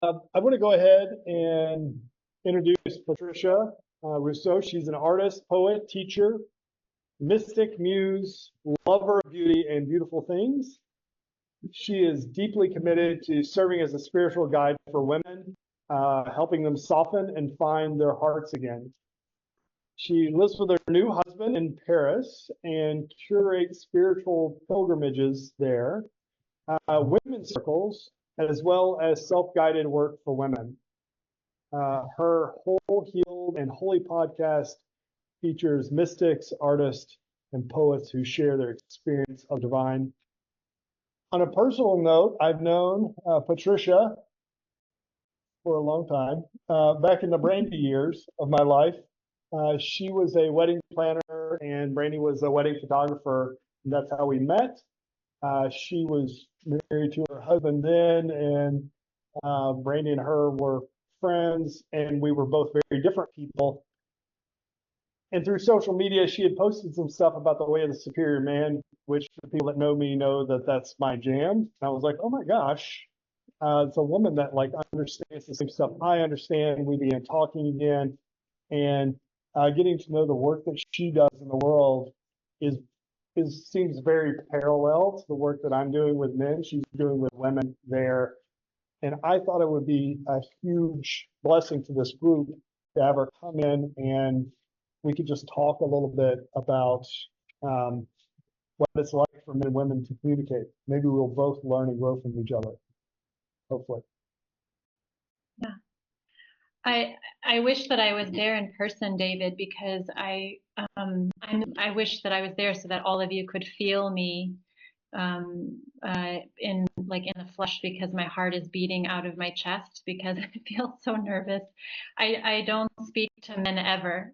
I want to go ahead and introduce Patricia Russo. She's an artist, poet, teacher, mystic, muse, lover of beauty and beautiful things. She is deeply committed to serving as a spiritual guide for women, helping them soften and find their hearts again. She lives with her new husband in Paris and curates spiritual pilgrimages there, women's circles, as well as self-guided work for women. Her Whole Healed and Holy podcast features mystics, artists, and poets who share their experience of divine. On a personal note, I've known Patricia for a long time. Back in the Brandy years of my life, she was a wedding planner and Brandy was a wedding photographer. And that's how we met. She was married to her husband then, and Brandy and her were friends, and we were both very different people. And through social media, she had posted some stuff about the way of the superior man, which the people that know me know that that's my jam. And I was like, oh my gosh, it's a woman that like understands the same stuff I understand. We began talking again, and getting to know the work that she does in the world is seems very parallel to the work that I'm doing with men. She's doing with women there. And I thought it would be a huge blessing to this group to have her come in and we could just talk a little bit about what it's like for men and women to communicate. Maybe we'll both learn and grow from each other, hopefully. Yeah. I wish that I was there in person, David, because I wish that I was there so that all of you could feel me in the flesh, because my heart is beating out of my chest because I feel so nervous. I don't speak to men ever.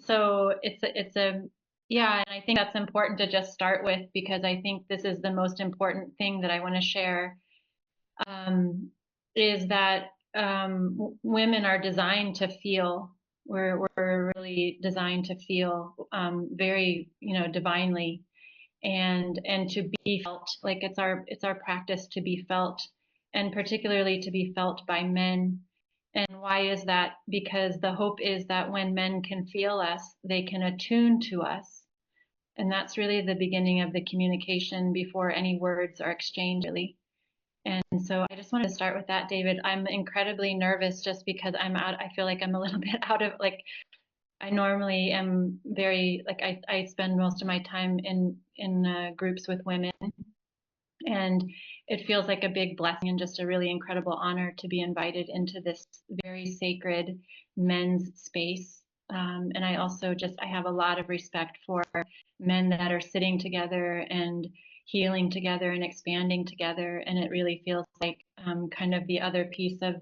So yeah, and I think that's important to just start with, because I think this is the most important thing that I want to share, is that women are designed to feel. We're really designed to feel very, divinely, and to be felt. Like it's our practice to be felt, and particularly to be felt by men. And why is that? Because the hope is that when men can feel us, they can attune to us. And that's really the beginning of the communication before any words are exchanged, really. And so I just wanted to start with that, David. I'm incredibly nervous just because I feel like I'm a little bit out of, like, I normally am very, like, I spend most of my time in groups with women. And it feels like a big blessing and just a really incredible honor to be invited into this very sacred men's space. And I also I have a lot of respect for men that are sitting together and healing together and expanding together. And it really feels like kind of the other piece of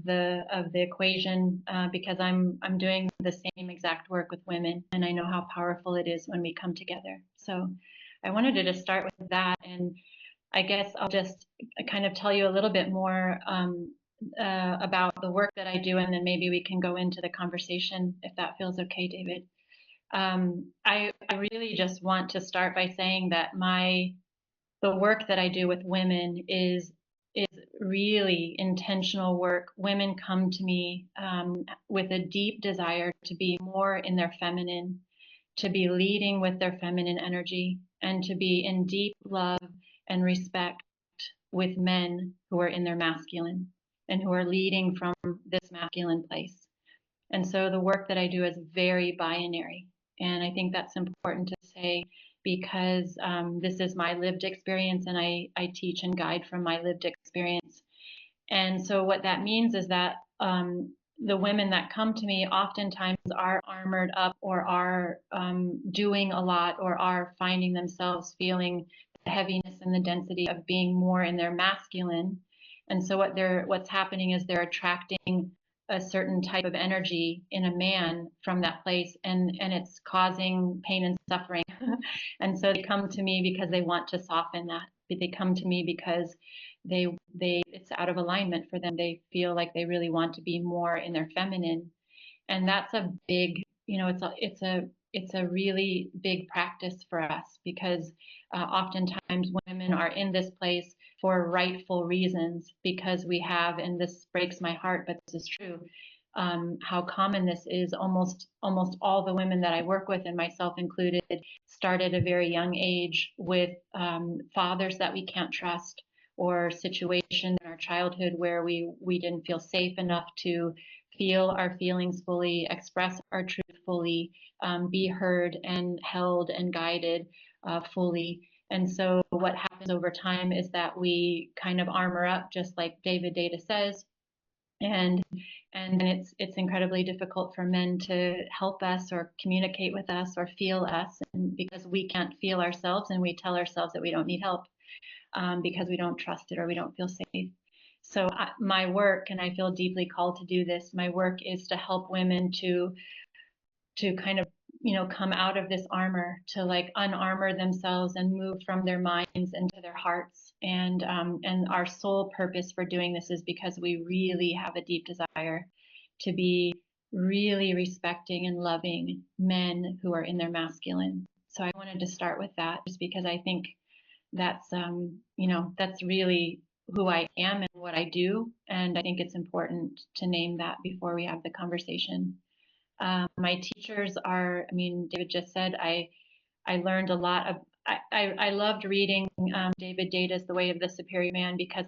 the equation, because I'm doing the same exact work with women, and I know how powerful it is when we come together. So I wanted to just start with that, and I guess I'll just kind of tell you a little bit more about the work that I do, and then maybe we can go into the conversation if that feels okay, David. I really just want to start by saying that the work that I do with women is really intentional work. Women come to me with a deep desire to be more in their feminine, to be leading with their feminine energy, and to be in deep love and respect with men who are in their masculine and who are leading from this masculine place. And so the work that I do is very binary. And I think that's important to say, because this is my lived experience, and I teach and guide from my lived experience. And so what that means is that the women that come to me oftentimes are armored up, or are doing a lot, or are finding themselves feeling the heaviness and the density of being more in their masculine. And so what's happening is they're attracting a certain type of energy in a man from that place, and it's causing pain and suffering. And so they come to me because they want to soften that. They come to me because it's out of alignment for them. They feel like they really want to be more in their feminine. And that's a big, it's it's a really big practice for us because oftentimes women are in this place for rightful reasons because we have, and this breaks my heart, but this is true, how common this is. Almost all the women that I work with, and myself included, start at a very young age with fathers that we can't trust, or situations in our childhood where we didn't feel safe enough to feel our feelings fully, express our truth fully, be heard and held and guided fully. And so what happens over time is that we kind of armor up, just like David Data says, and it's incredibly difficult for men to help us or communicate with us or feel us, and because we can't feel ourselves and we tell ourselves that we don't need help because we don't trust it or we don't feel safe. So my work, and I feel deeply called to do this, my work is to help women to kind of come out of this armor, to like unarmor themselves and move from their minds into their hearts. And our sole purpose for doing this is because we really have a deep desire to be really respecting and loving men who are in their masculine. So I wanted to start with that just because I think that's that's really who I am and what I do, and I think it's important to name that before we have the conversation. My teachers are, I mean, David just said, I learned a lot of, I loved reading David Data's The Way of the Superior Man because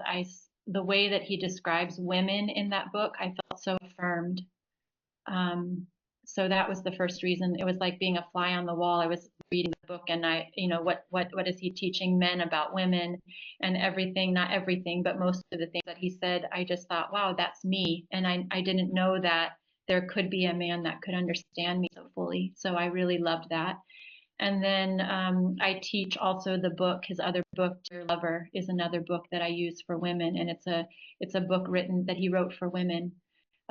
the way that he describes women in that book, I felt so affirmed. So that was the first reason. It was like being a fly on the wall. I was reading the book and what is he teaching men about women, and everything, not everything, but most of the things that he said, I just thought, wow, that's me. And I didn't know that there could be a man that could understand me so fully. So I really loved that. And then I teach also the book, his other book, Dear Lover, is another book that I use for women. And it's a book that he wrote for women,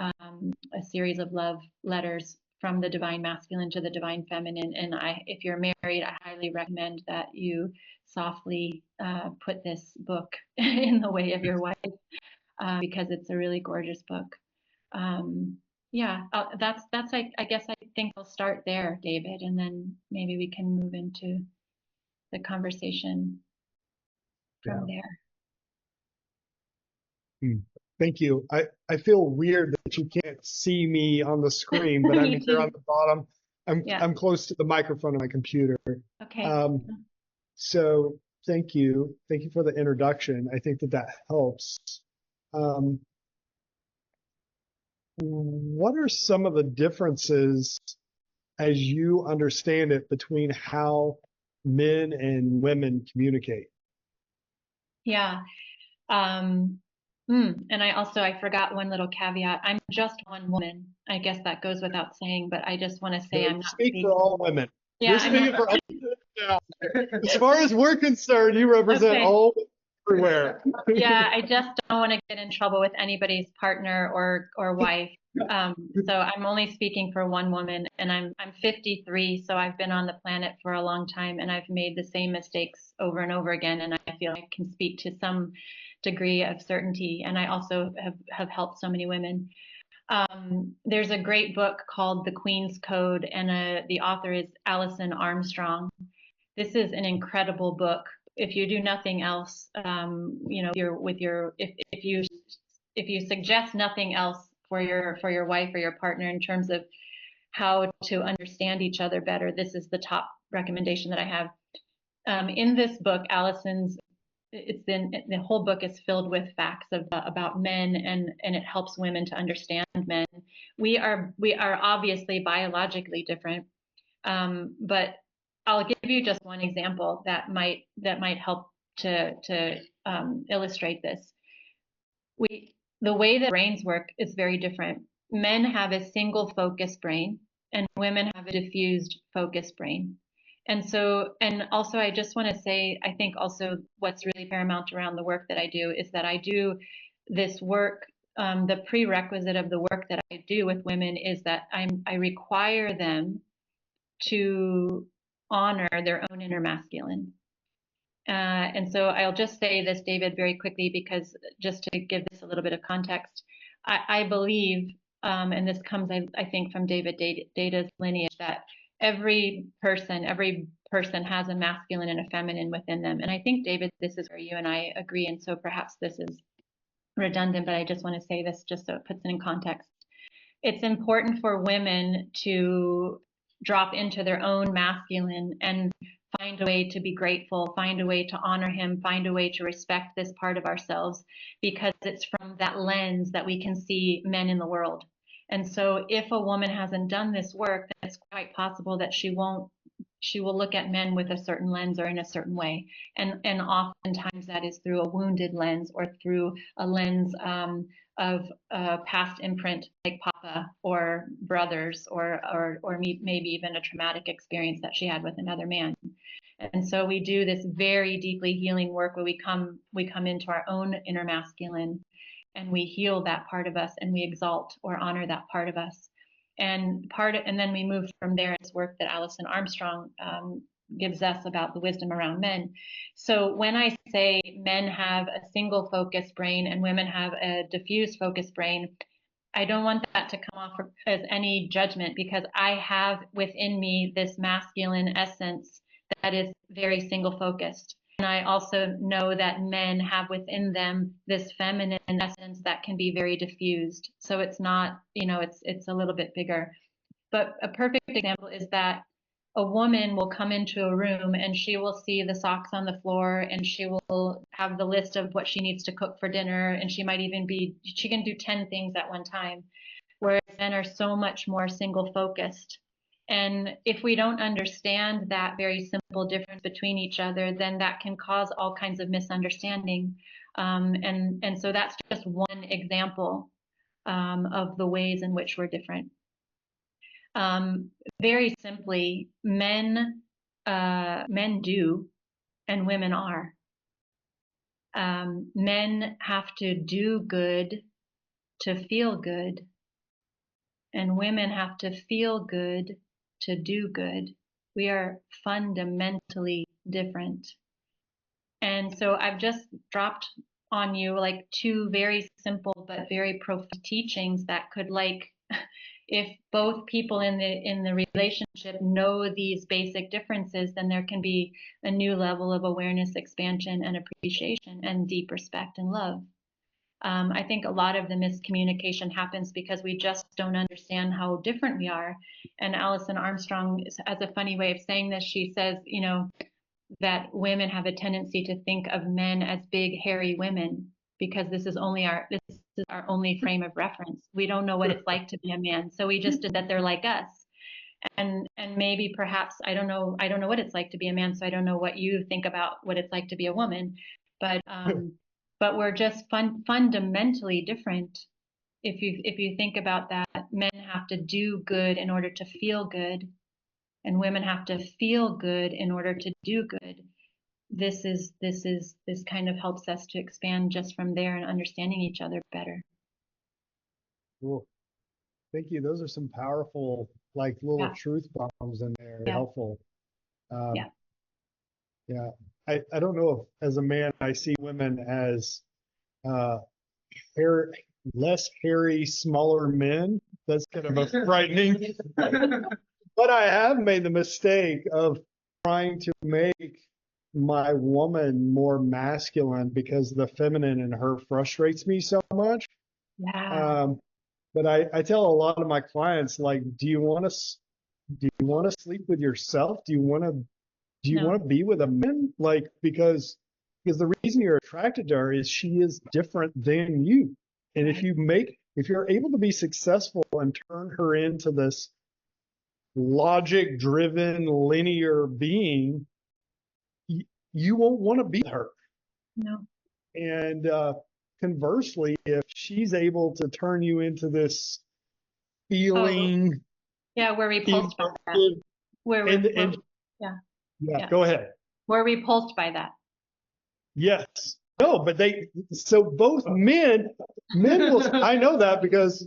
a series of love letters from the divine masculine to the divine feminine. And if you're married, I highly recommend that you softly put this book in the way of your wife because it's a really gorgeous book. Yeah, that's I guess I think I'll start there, David, and then maybe we can move into the conversation from there. Thank you. I feel weird that you can't see me on the screen, but I'm here on the bottom. I'm close to the microphone on my computer. Okay. So thank you. Thank you for the introduction. I think that helps. What are some of the differences as you understand it between how men and women communicate? Yeah. And I forgot one little caveat. I'm just one woman. I guess that goes without saying, but I just want to say I'm not speaking for all women. Yeah, You're speaking for all women now. As far as we're concerned, you represent all everywhere. Yeah, I just don't want to get in trouble with anybody's partner or wife. So I'm only speaking for one woman, and I'm 53, so I've been on the planet for a long time, and I've made the same mistakes over and over again, and I feel I can speak to some degree of certainty, and I also have helped so many women. There's a great book called The Queen's Code, and the author is Alison Armstrong. This is an incredible book. If you do nothing else, if you suggest nothing else for your wife or your partner in terms of how to understand each other better, this is the top recommendation that I have. In this book, the whole book is filled with facts about men, and it helps women to understand men. We are obviously biologically different, but I'll give you just one example that might help to illustrate this. The way that brains work is very different. Men have a single focus brain, and women have a diffused focus brain. And also I just want to say, I think also what's really paramount around the work that I do is that I do this work. The prerequisite of the work that I do with women is that I require them to honor their own inner masculine. And so I'll just say this, David, very quickly, because just to give this a little bit of context, I believe, and this comes, I think, from David Data's lineage, that every person has a masculine and a feminine within them. And I think, David, this is where you and I agree. And so perhaps this is redundant, but I just want to say this just so it puts it in context. It's important for women to drop into their own masculine and find a way to be grateful, find a way to honor him, find a way to respect this part of ourselves, because it's from that lens that we can see men in the world. And so if a woman hasn't done this work, then it's quite possible that she will look at men with a certain lens or in a certain way. And oftentimes that is through a wounded lens or through a lens of past imprint like Papa or brothers or maybe even a traumatic experience that she had with another man. And so we do this very deeply healing work where we come into our own inner masculine and we heal that part of us and we exalt or honor that part of us. And then we move from there into work that Alison Armstrong gives us about the wisdom around men. So when I say men have a single focused brain and women have a diffuse focused brain, I don't want that to come off as any judgment, because I have within me this masculine essence that is very single focused. And I also know that men have within them this feminine essence that can be very diffused. So it's not, it's a little bit bigger. But a perfect example is that a woman will come into a room and she will see the socks on the floor and she will have the list of what she needs to cook for dinner. And she can do 10 things at one time, whereas men are so much more single focused. And if we don't understand that very simple difference between each other, then that can cause all kinds of misunderstanding. And so that's just one example of the ways in which we're different. Very simply, men do and women are. Men have to do good to feel good, and women have to feel good to do good. We are fundamentally different. And so I've just dropped on you like two very simple but very profound teachings that could, like, if both people in the relationship know these basic differences, then there can be a new level of awareness, expansion, and appreciation, and deep respect and love. I think a lot of the miscommunication happens because we just don't understand how different we are. And Alison Armstrong has a funny way of saying this. She says, that women have a tendency to think of men as big, hairy women, because this is our only frame of reference. We don't know what it's like to be a man, so we just did that they're like us. And maybe perhaps I don't know what it's like to be a man, so I don't know what you think about what it's like to be a woman, but we're just fundamentally different. If you think about that, men have to do good in order to feel good, and women have to feel good in order to do good. This kind of helps us to expand just from there and understanding each other better. Cool. Thank you. Those are some powerful, like, little truth bombs in there. Helpful. Yeah. Yeah. I don't know if as a man I see women as less hairy, smaller men. That's kind of a frightening. But I have made the mistake of trying to make my woman more masculine because the feminine in her frustrates me so much. Yeah. But I tell a lot of my clients, like, do you want to sleep with yourself? Do you want to be with a man? Like, because the reason you're attracted to her is she is different than you. And if you're able to be successful and turn her into this logic driven linear being, you won't want to be her. No. And conversely, if she's able to turn you into this feeling, we're repulsed by that. Go ahead. We're repulsed by that. Yes. No, but so both men will, I know that because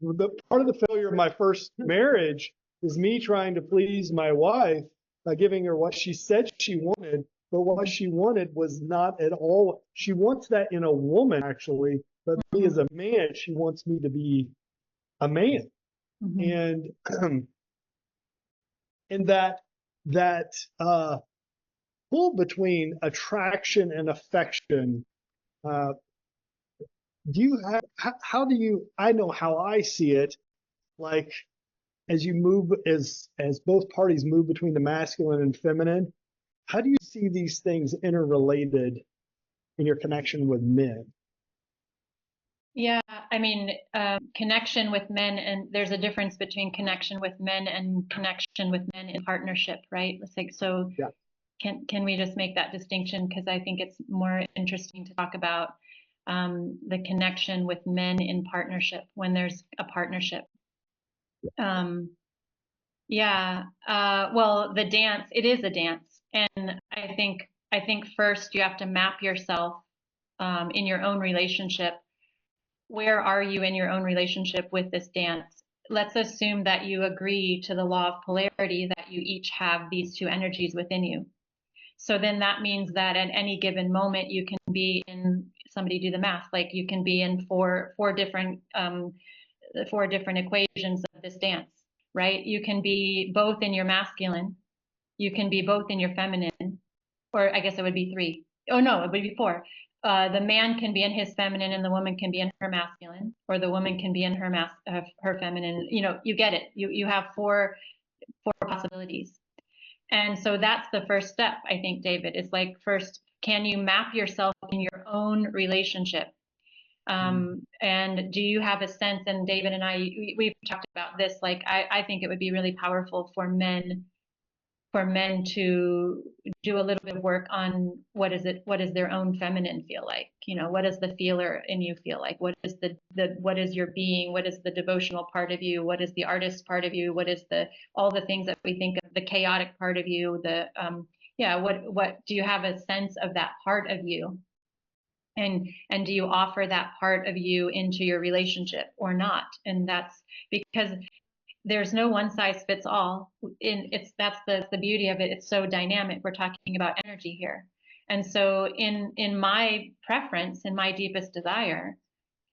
the part of the failure of my first marriage is me trying to please my wife by giving her what she said she wanted, but what she wanted was not at all. She wants that in a woman, actually, but me as a man, she wants me to be a man. And And that pull between attraction and affection, uh, do you have, how do you, I know how I see it, like as you move, as both parties move between the masculine and feminine, how do you see these things interrelated in your connection with men? Yeah, I mean, connection with men, and there's a difference between connection with men and connection with men in partnership, right? It's like, so Yeah. can we just make that distinction? Because I think it's more interesting to talk about the connection with men in partnership when there's a partnership. Um, yeah, well, the dance, it is a dance, and I think first you have to map yourself in your own relationship. Where are you in your own relationship with this dance? Let's assume that you agree to the law of polarity, that you each have these two energies within you. So then that means that at any given moment you can be in, somebody do the math, like you can be in four different equations of this dance, right? You can be both in your masculine, you can be both in your feminine, or I guess it would be three. Oh no, it would be four. The man can be in his feminine and the woman can be in her masculine, or the woman can be in her feminine. You know, you get it. You have four possibilities. And so that's the first step, I think, David. It's like, first, can you map yourself in your own relationship? And do you have a sense, and David and we've talked about this, like, I think it would be really powerful for men to do a little bit of work on what does their own feminine feel like? You know, what does the feeler in you feel like? What is what is your being? What is the devotional part of you? What is the artist part of you? What is all the things that we think of, the chaotic part of you? Yeah, what do you have a sense of that part of you? And do you offer that part of you into your relationship or not? And that's because there's no one size fits all. That's the beauty of it. It's so dynamic. We're talking about energy here. And so in my preference, in my deepest desire,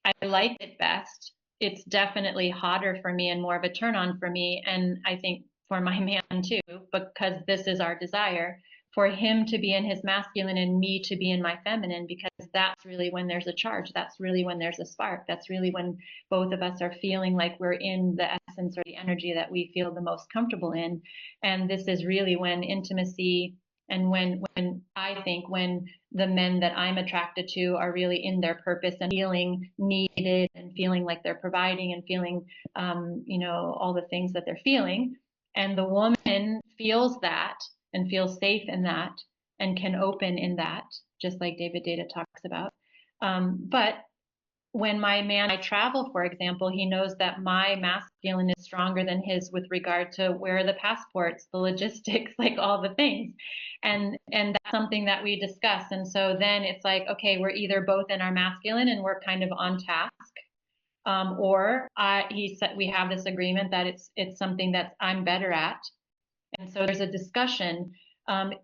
I like it best. It's definitely hotter for me and more of a turn on for me, and I think for my man too, because this is our desire, for him to be in his masculine and me to be in my feminine, because that's really when there's a charge. That's really when there's a spark. That's really when both of us are feeling like we're in the essence or the energy that we feel the most comfortable in. And this is really when intimacy, and when I think when the men that I'm attracted to are really in their purpose and feeling needed and feeling like they're providing and feeling, all the things that they're feeling. And the woman feels that and feels safe in that and can open in that, just like David Data talks about. But when my man I travel, for example, he knows that my masculine is stronger than his with regard to where are the passports, the logistics, like all the things. And that's something that we discuss. And so then it's like, okay, we're either both in our masculine and we're kind of on task. Or he said we have this agreement that it's something that I'm better at. And so there's a discussion.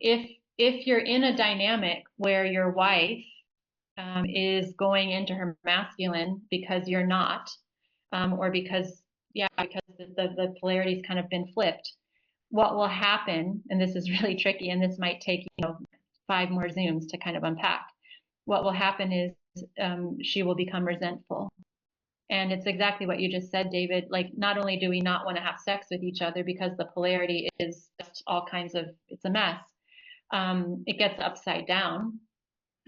If you're in a dynamic where your wife is going into her masculine because you're not, or because the polarity's kind of been flipped, what will happen, and this is really tricky, and this might take 5 more Zooms to kind of unpack. What will happen is she will become resentful. And it's exactly what you just said, David. Like, not only do we not want to have sex with each other because the polarity is just all kinds of, it's a mess. It gets upside down.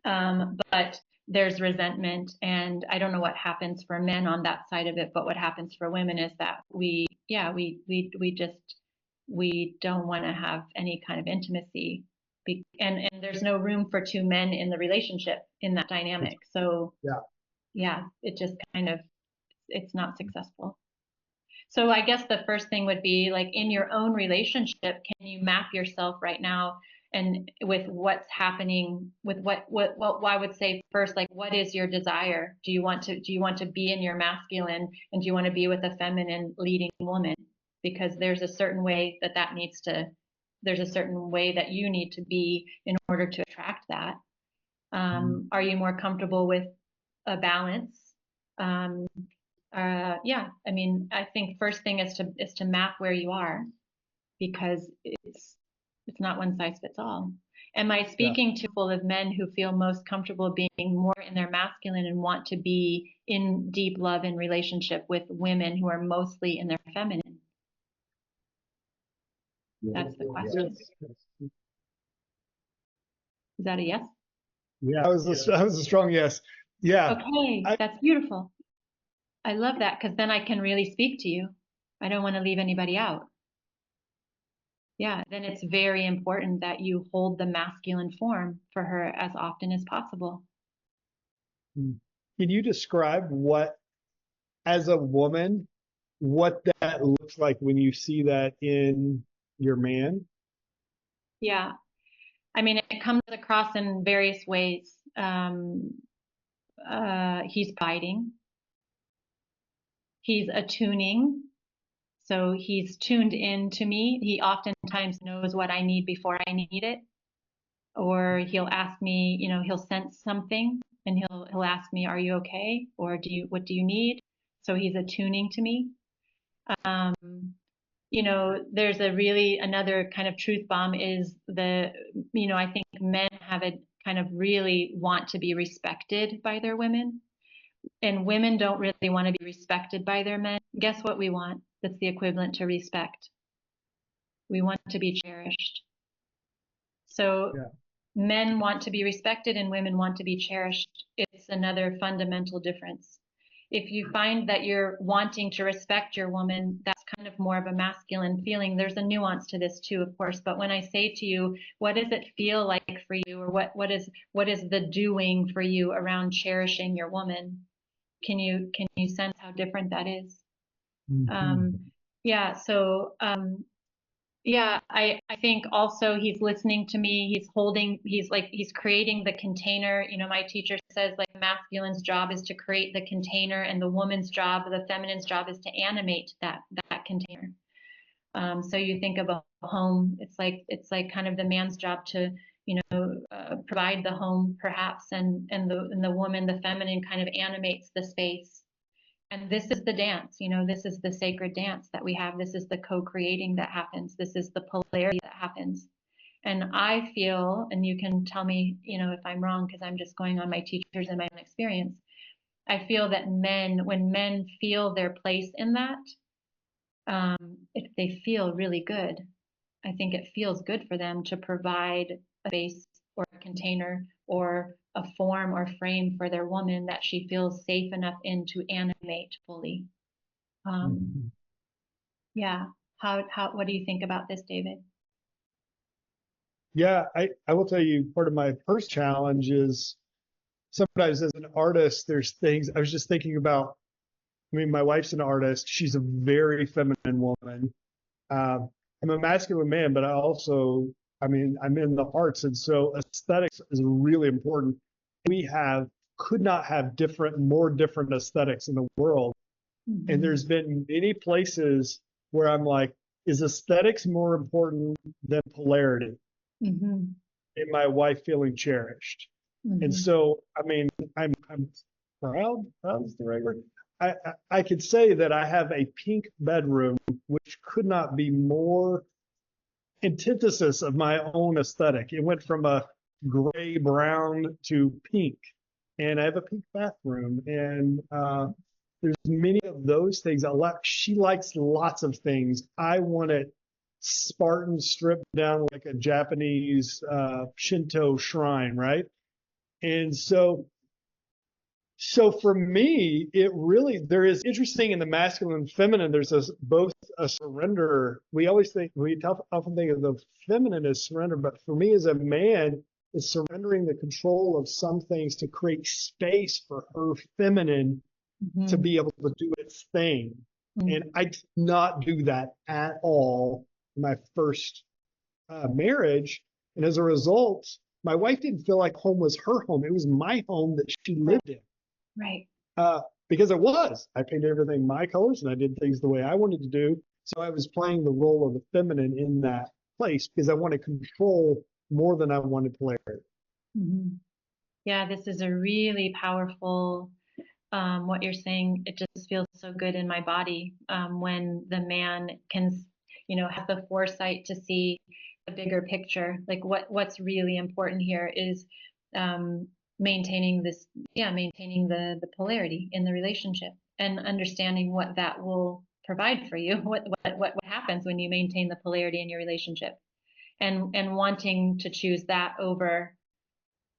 But there's resentment, and I don't know what happens for men on that side of it, but what happens for women is that we don't want to have any kind of intimacy, and there's no room for two men in the relationship in that dynamic. So Yeah. yeah, it just kind of, it's not successful. So I guess the first thing would be, like, in your own relationship, can you map yourself right now and with what's happening with what I would say first, like, what is your desire? Do you want to be in your masculine, and do you want to be with a feminine leading woman? Because there's a certain way there's a certain way that you need to be in order to attract that. Are you more comfortable with a balance? Yeah, I mean, I think first thing is to map where you are. because it's not one size fits all. Am I Yeah. speaking to full of men who feel most comfortable being more in their masculine and want to be in deep love and relationship with women who are mostly in their feminine? That's the question. Yes. Is that a yes? Yeah, that was a strong yes. Yeah. Okay, I, that's beautiful. I love that because then I can really speak to you. I don't want to leave anybody out. Yeah, then it's very important that you hold the masculine form for her as often as possible. can you describe as a woman, what that looks like when you see that in your man? Yeah, I mean, it comes across in various ways. He's biting, he's attuning, so he's tuned in to me. He oftentimes knows what I need before I need it, or he'll ask me, he'll sense something and he'll ask me, "Are you okay?" Or what do you need? So he's attuning to me. Um, there's another kind of truth bomb is I think men have a kind of really want to be respected by their women, and women don't really want to be respected by their men. Guess what we want? That's the equivalent to respect. We want to be cherished. So Yeah. men want to be respected and women want to be cherished. It's another fundamental difference. If you find that you're wanting to respect your woman, that's kind of more of a masculine feeling. There's a nuance to this too, of course. But when I say to you, what does it feel like for you, or what is the doing for you around cherishing your woman? Can you sense how different that is? Yeah. So yeah, I think also he's listening to me. He's creating the container. My teacher says like masculine's job is to create the container and the woman's job, the feminine's job is to animate that container. So you think of a home, it's like kind of the man's job to, provide the home perhaps, and the woman, the feminine, kind of animates the space. And this is the dance, this is the sacred dance that we have. This is the co-creating that happens. This is the polarity that happens. And I feel, and you can tell me, if I'm wrong, because I'm just going on my teachers and my own experience. I feel that when men feel their place in that, if they feel really good, I think it feels good for them to provide a space or a container or a form or frame for their woman that she feels safe enough in to animate fully. Yeah. What do you think about this, David? Yeah, I will tell you, part of my first challenge is sometimes as an artist, there's things I was just thinking about. I mean, my wife's an artist. She's a very feminine woman. I'm a masculine man, but I mean, I'm in the arts. And so aesthetics is really important. We could not have more different aesthetics in the world. Mm-hmm. And there's been many places where I'm like, is aesthetics more important than polarity? Mm-hmm. And my wife feeling cherished. Mm-hmm. And so, I mean, I'm proud is the right word. I could say that I have a pink bedroom, which could not be more antithesis of my own aesthetic. It went from a gray brown to pink, and I have a pink bathroom, and there's many of those things. She likes lots of things. I want it Spartan, stripped down like a Japanese Shinto shrine, right? And so for me, there is interesting in the masculine and feminine. There's both a surrender. We often think of the feminine as surrender, but for me as a man, it's surrendering the control of some things to create space for her feminine to be able to do its thing. And I did not do that at all in my first marriage. And as a result, my wife didn't feel like home was her home. It was my home that she lived in. Right. Because it was. I painted everything my colors and I did things the way I wanted to do. So I was playing the role of the feminine in that place because I wanted control more than I wanted polarity. Mm-hmm. Yeah, this is a really powerful, what you're saying. It just feels so good in my body when the man can, have the foresight to see the bigger picture. Like what's really important here is um, maintaining maintaining the polarity in the relationship and understanding what that will provide for you. What happens when you maintain the polarity in your relationship, and wanting to choose that over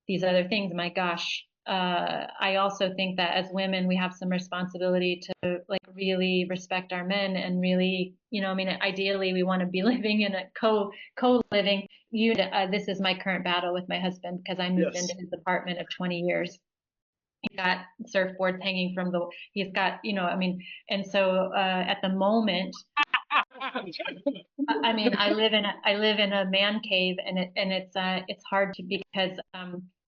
these other things. My gosh, I also think that as women, we have some responsibility to like really respect our men and really, I mean, ideally we want to be living in a co-living unit. This is my current battle with my husband because I moved Yes. into his apartment of 20 years. He's got surfboards hanging from he's got, I mean, and so at the moment, I mean, I live in a man cave, and it's hard to, because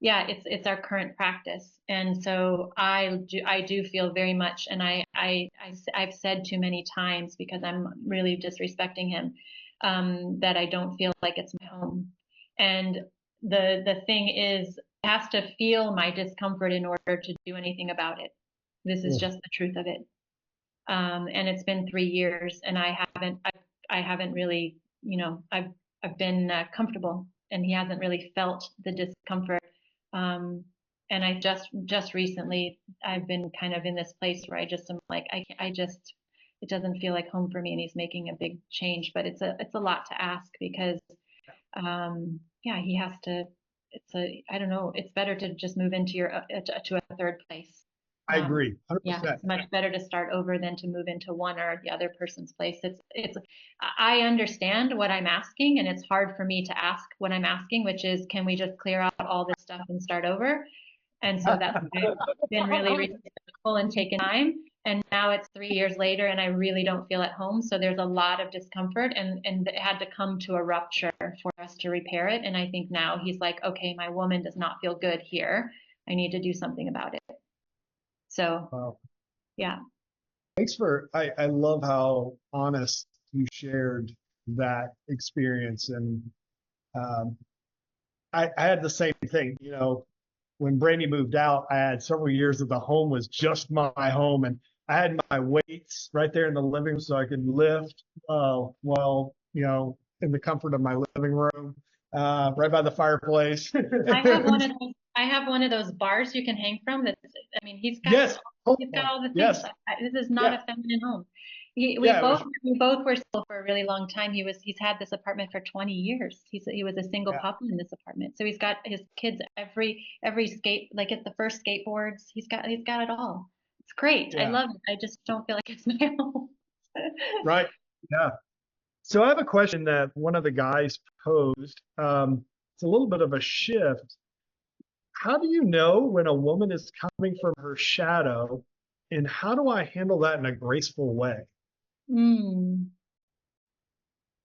yeah, it's our current practice, and so I do feel very much, and I've said too many times, because I'm really disrespecting him, that I don't feel like it's my home, and the thing is, it has to feel my discomfort in order to do anything about it. This is just the truth of it. And it's been 3 years, and I haven't really, I've been comfortable, and he hasn't really felt the discomfort. And I just recently, I've been kind of in this place where I just am like, it doesn't feel like home for me, and he's making a big change, but it's a lot to ask, because, yeah, he has to, I don't know, it's better to just move into to a third place. I agree, Yeah, 100%. it's much better to start over than to move into one or the other person's place. I understand what I'm asking, and it's hard for me to ask what I'm asking, which is, can we just clear out all this stuff and start over? And so that's why I've been really respectful and taken time. And now it's 3 years later, and I really don't feel at home. So there's a lot of discomfort, and it had to come to a rupture for us to repair it. And I think now he's like, okay, my woman does not feel good here. I need to do something about it. So, Wow. yeah. I love how honest you shared that experience. And um, I had the same thing, when Brandy moved out, I had several years that the home was just my home, and I had my weights right there in the living room so I could lift, while, in the comfort of my living room, right by the fireplace. I have one of those bars you can hang from. I mean, Yes. he's got all the things. Yes. This is not Yeah. a feminine home. Yeah. It was, We both were single for a really long time. He's had this apartment for 20 years. He was a single yeah. papa in this apartment. So he's got his kids every skate, like at the first skateboards. He's got it all. It's great. I Yeah. love it. I just don't feel like it's my home. Right. Yeah. So I have a question that one of the guys posed. It's a little bit of a shift. How do you know when a woman is coming from her shadow, and how do I handle that in a graceful way? Mm.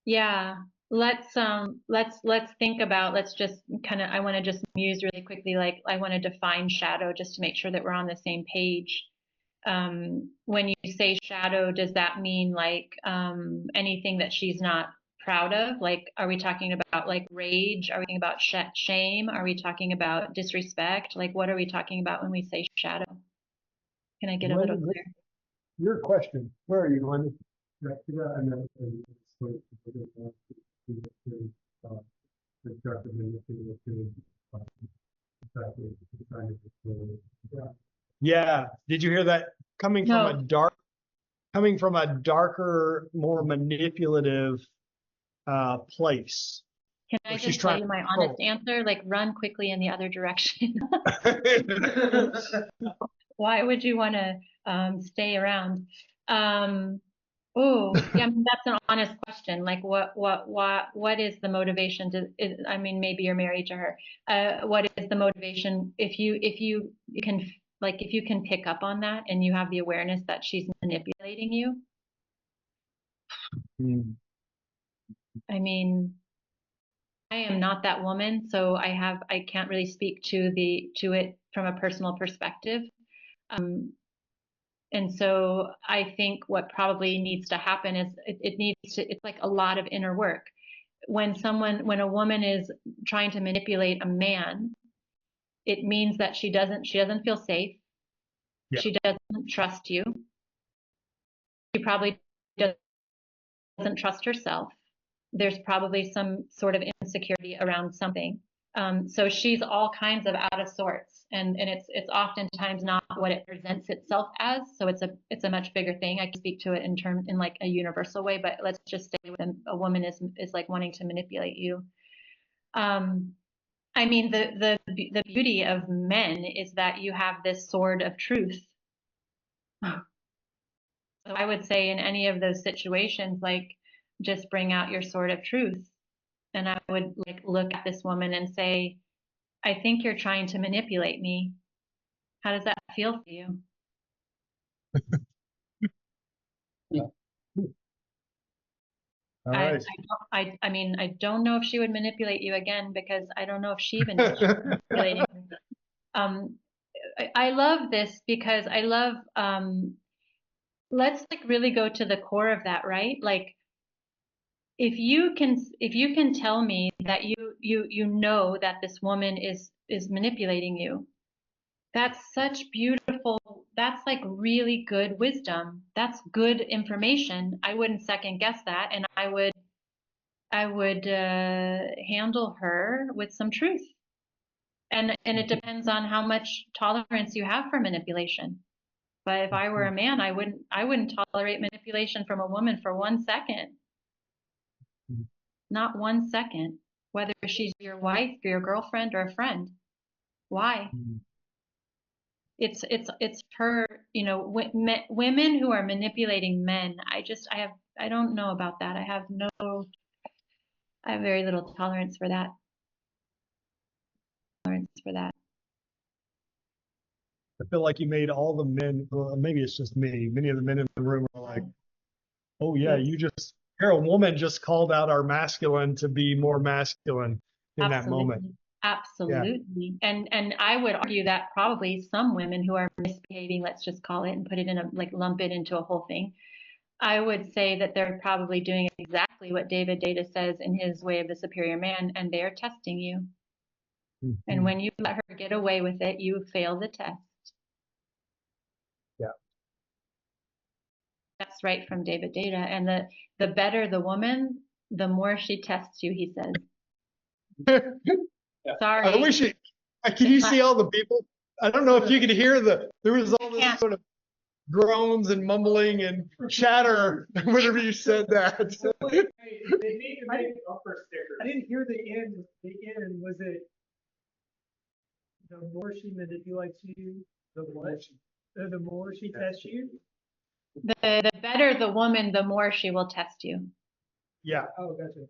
Yeah. Let's think about, let's just kind of, I want to just muse really quickly, like I want to define shadow just to make sure that we're on the same page. When you say shadow, does that mean like anything that she's not proud of? Like, are we talking about like rage? Are we talking about shame? Are we talking about disrespect? Like, what are we talking about when we say shadow? Can I get a little When clearer? your question, where are you going? Yeah. Did you hear that? No. Coming from a darker, more manipulative place Can I where she's just tell trying you my to honest control. answer? Like, run quickly in the other direction. Why would you want to stay around? Um, oh, yeah, I mean, that's an honest question. Like, what is the motivation I mean, maybe you're married to her. What is the motivation? If you can, like, if you can pick up on that and you have the awareness that she's manipulating you, Hmm. I mean, I am not that woman, so I can't really speak to it from a personal perspective. Um, and so I think what probably needs to happen is it's like a lot of inner work. When a woman is trying to manipulate a man, it means that she doesn't feel safe. Yeah. She doesn't trust you. She probably doesn't doesn't trust herself. There's probably some sort of insecurity around something. So she's all kinds of out of sorts, and it's oftentimes not what it presents itself as. So it's a much bigger thing. I can speak to it in like a universal way, but let's just stay with a woman is like wanting to manipulate you. I mean, the beauty of men is that you have this sword of truth. So I would say in any of those situations, like just bring out your sword of truth. And I would like look at this woman and say, I think you're trying to manipulate me. How does that feel for you? Yeah. All I, right. I mean, I don't know if she would manipulate you again because I don't know if she even knows she's manipulating. Um, I love this because I love, let's like really go to the core of that, right? Like, if you can tell me that you know that this woman is manipulating you, that's such beautiful, that's like really good wisdom. That's good information. I wouldn't second guess that, and I would handle her with some truth. And it depends on how much tolerance you have for manipulation. But if I were a man, I wouldn't tolerate manipulation from a woman for 1 second. Not 1 second. Whether she's your wife, or your girlfriend, or a friend. Why? It's her, you know, women who are manipulating men. I don't know about that. I have very little tolerance for that. Tolerance for that. I feel like you made all the men, well, maybe it's just me, many of the men in the room are like, oh yeah, you're a woman just called out our masculine to be more masculine in that moment. Absolutely. And I would argue that probably some women who are misbehaving, let's just call it and put it in a like lump it into a whole thing. I would say that they're probably doing exactly what David Data says in his Way of the Superior Man, and they're testing you. And when you let her get away with it, you fail the test. Yeah. That's right from David Data. And the better the woman, the more she tests you, he says. Sorry. I wish it, can you see all the people? I don't know if you could hear there was all this sort of groans and mumbling and chatter whenever you said that. They need to make upper stickers. I didn't hear the end. The end was it the more she manipulates you, the what? The more she tests you. The better the woman, the more she will test you. Yeah. Oh, gotcha.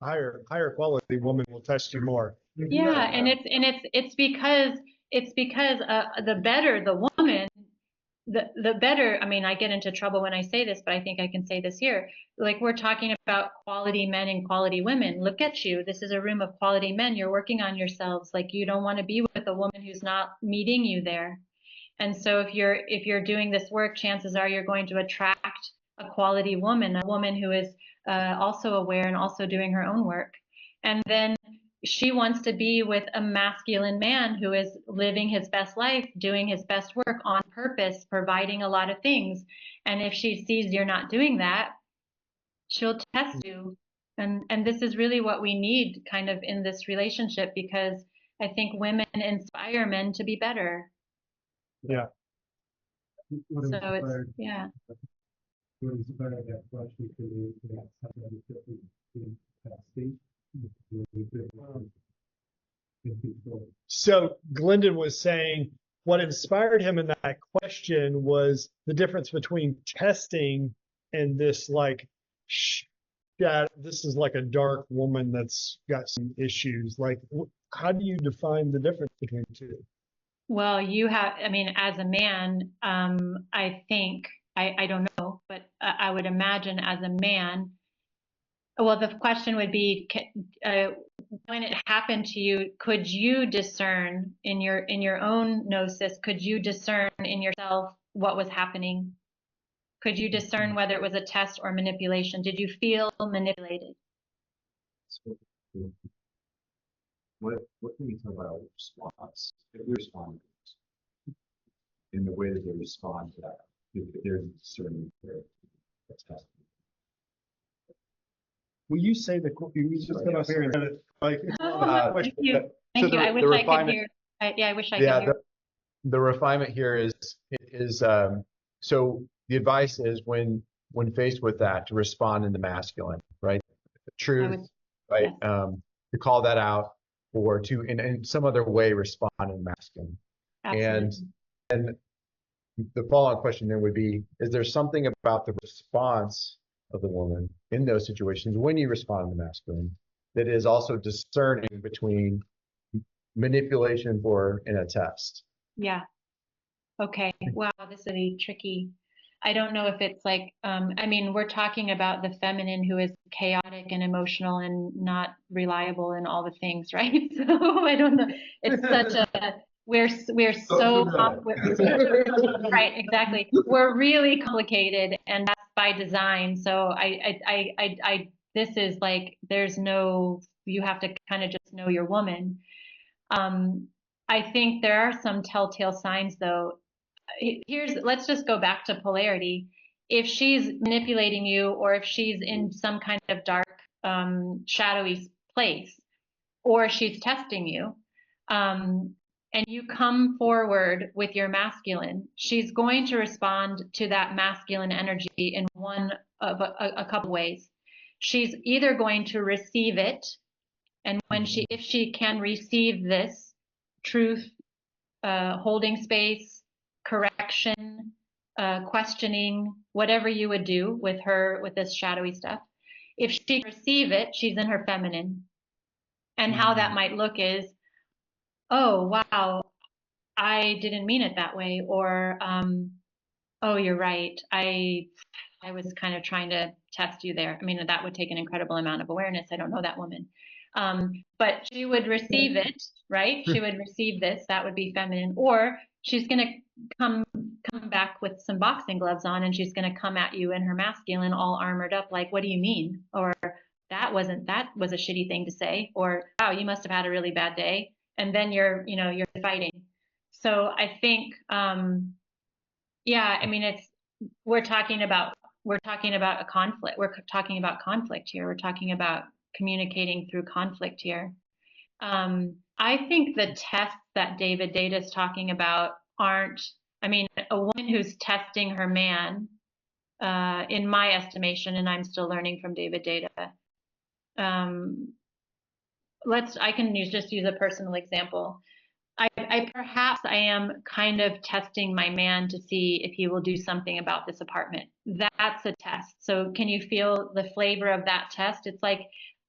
Higher quality woman will test you more. Yeah, and it's because the better the woman, the better. I mean, I get into trouble when I say this, but I think I can say this here. Like we're talking about quality men and quality women. Look at you. This is a room of quality men. You're working on yourselves. Like you don't want to be with a woman who's not meeting you there. And so if you're doing this work, chances are you're going to attract a quality woman, a woman who is also aware and also doing her own work. And then she wants to be with a masculine man who is living his best life, doing his best work on purpose, providing a lot of things. And if she sees you're not doing that, she'll test you. And this is really what we need kind of in this relationship, because I think women inspire men to be better. Yeah. So it's, yeah. What inspired that question for you? That somebody in capacity. So Glendon was saying what inspired him in that question was the difference between testing and this like, yeah, this is like a dark woman that's got some issues. Like, how do you define the difference between the two? Well, I mean, as a man, I think, I don't know, but I would imagine as a man, well, the question would be, when it happened to you, could you discern in your own gnosis, could you discern in yourself what was happening? Could you discern whether it was a test or manipulation? Did you feel manipulated? What can we tell about response? If we respond in the way that they respond to that, if there's a certain test. Will you say you just come up here and like, Thank you. Thank you. I wish I could hear. Yeah, I wish I could hear. The refinement here is so the advice is when faced with that to respond in the masculine, right? Truth, right? Yes. To call that out or to in some other way respond in the masculine. Absolutely. And the follow-on question then would be, is there something about the response of the woman in those situations when you respond in the masculine that is also discerning between manipulation in a test? Yeah. Okay. Wow, this is really tricky. I don't know if it's like, I mean, we're talking about the feminine who is chaotic and emotional and not reliable and all the things, right? So I don't know. It's such a, we're so right, exactly. We're really complicated, and that's by design. So this is like, there's no, you have to kind of just know your woman. I think there are some telltale signs though. Let's just go back to polarity. If she's manipulating you, or if she's in some kind of dark, shadowy place, or she's testing you, and you come forward with your masculine, she's going to respond to that masculine energy in one of a couple ways. She's either going to receive it, and if she can receive this truth, holding space, correction, questioning, whatever you would do with her, with this shadowy stuff. If she can receive it, she's in her feminine. And how that might look is, oh, wow, I didn't mean it that way. Or, oh, you're right. I was kind of trying to test you there. I mean, that would take an incredible amount of awareness. I don't know that woman. But she would receive it, right? She would receive this. That would be feminine. Or she's going to come back with some boxing gloves on, and she's going to come at you in her masculine, all armored up, like, what do you mean? Or that was a shitty thing to say. Or, wow, you must have had a really bad day. And then you're fighting. So I think, yeah, I mean, we're talking about a conflict. We're talking about conflict here. We're talking about communicating through conflict here. I think the tests that David Data is talking about aren't, I mean, a woman who's testing her man, in my estimation, and I'm still learning from David Data. I can just use a personal example. Perhaps I am kind of testing my man to see if he will do something about this apartment. That's a test. So can you feel the flavor of that test? It's like,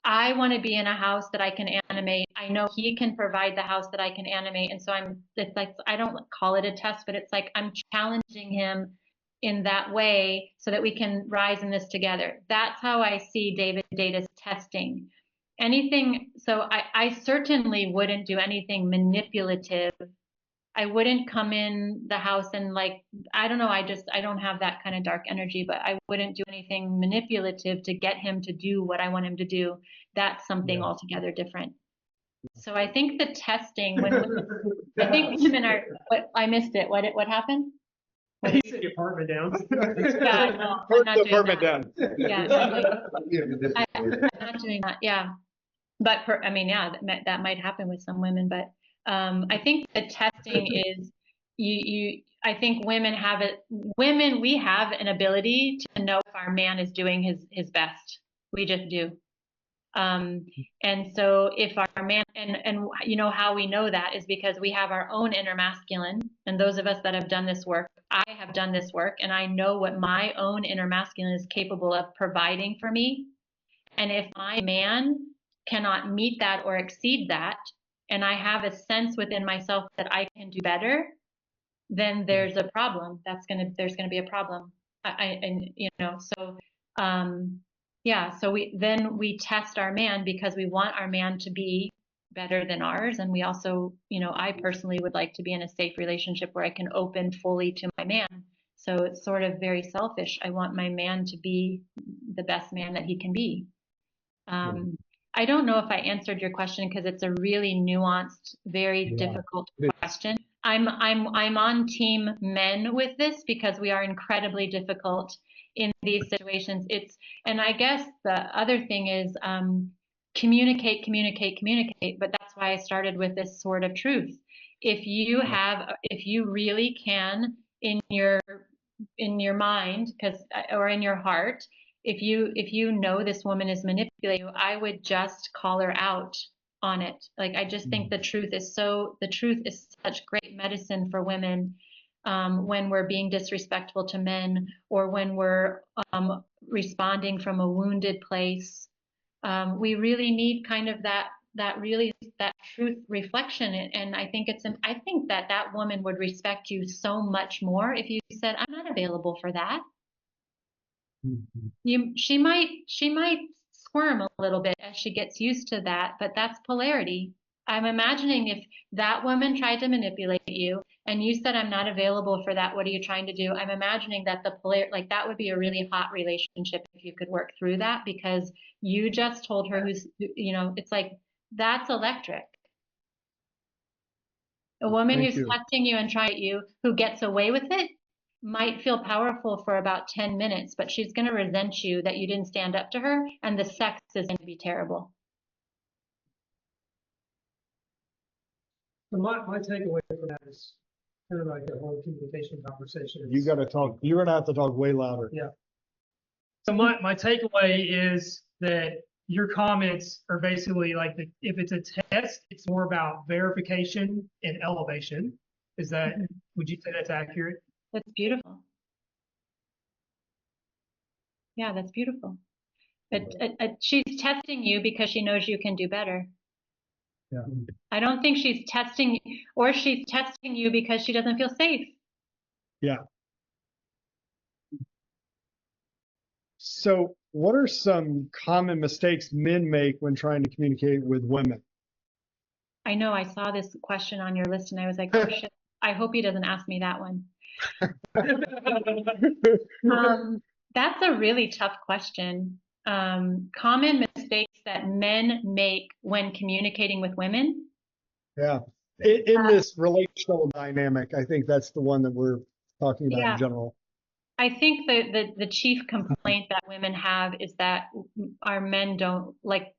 I want to be in a house that I can animate. I know he can provide the house that I can animate. And so it's like, I don't call it a test, but it's like I'm challenging him in that way so that we can rise in this together. That's how I see David Data's testing. So I certainly wouldn't do anything manipulative. I wouldn't come in the house and like, I don't know, I don't have that kind of dark energy, but I wouldn't do anything manipulative to get him to do what I want him to do. That's something altogether different. So I think the testing, I think women are, I missed it. What happened? He said the apartment down. Yeah, no, I'm not doing that. Yeah, I'm not doing that. Yeah. But I mean, yeah, that might happen with some women, but I think the testing is I think women have it. Women, we have an ability to know if our man is doing his best. We just do. And so if our man, and you know how we know that is because we have our own inner masculine, and those of us that have done this work, I have done this work, and I know what my own inner masculine is capable of providing for me. And if my man cannot meet that or exceed that, and I have a sense within myself that I can do better, then there's a problem. There's gonna be a problem. Yeah. So we test our man because we want our man to be better than ours, and we also, I personally would like to be in a safe relationship where I can open fully to my man. So it's sort of very selfish. I want my man to be the best man that he can be. I don't know if I answered your question because it's a really nuanced, very difficult question. I'm on team men with this because we are incredibly difficult, in these situations. And I guess the other thing is communicate, communicate, communicate. But that's why I started with this sword of truth. If you really can in your mind, or in your heart, if you know this woman is manipulating you, I would just call her out on it. Like, I just think the truth is such great medicine for women, when we're being disrespectful to men, or when we're responding from a wounded place. We really need kind of that truth reflection. And I think that woman would respect you so much more if you said, I'm not available for that. She might squirm a little bit as she gets used to that, but that's polarity. I'm imagining if that woman tried to manipulate you and you said, I'm not available for that, what are you trying to do? I'm imagining that that would be a really hot relationship if you could work through that, because you just told her it's like, that's electric. A woman Thank who's you. testing you and trying you, who gets away with it, might feel powerful for about 10 minutes, but she's going to resent you that you didn't stand up to her, and the sex is going to be terrible. So my takeaway from that is kind of like the whole communication conversation. You got to talk. You're going to have to talk way louder. Yeah. So my takeaway is that your comments are basically like, if it's a test, it's more about verification and elevation. Would you say that's accurate? That's beautiful. Yeah, that's beautiful. But she's testing you because she knows you can do better. Yeah. I don't think she's testing you because she doesn't feel safe. Yeah. So what are some common mistakes men make when trying to communicate with women? I know I saw this question on your list and I was like, oh shit, I hope he doesn't ask me that one. That's a really tough question. Common mistakes that men make when communicating with women. Yeah. In this relational dynamic, I think that's the one that we're talking about Yeah. in general. I think the chief complaint that women have is that our men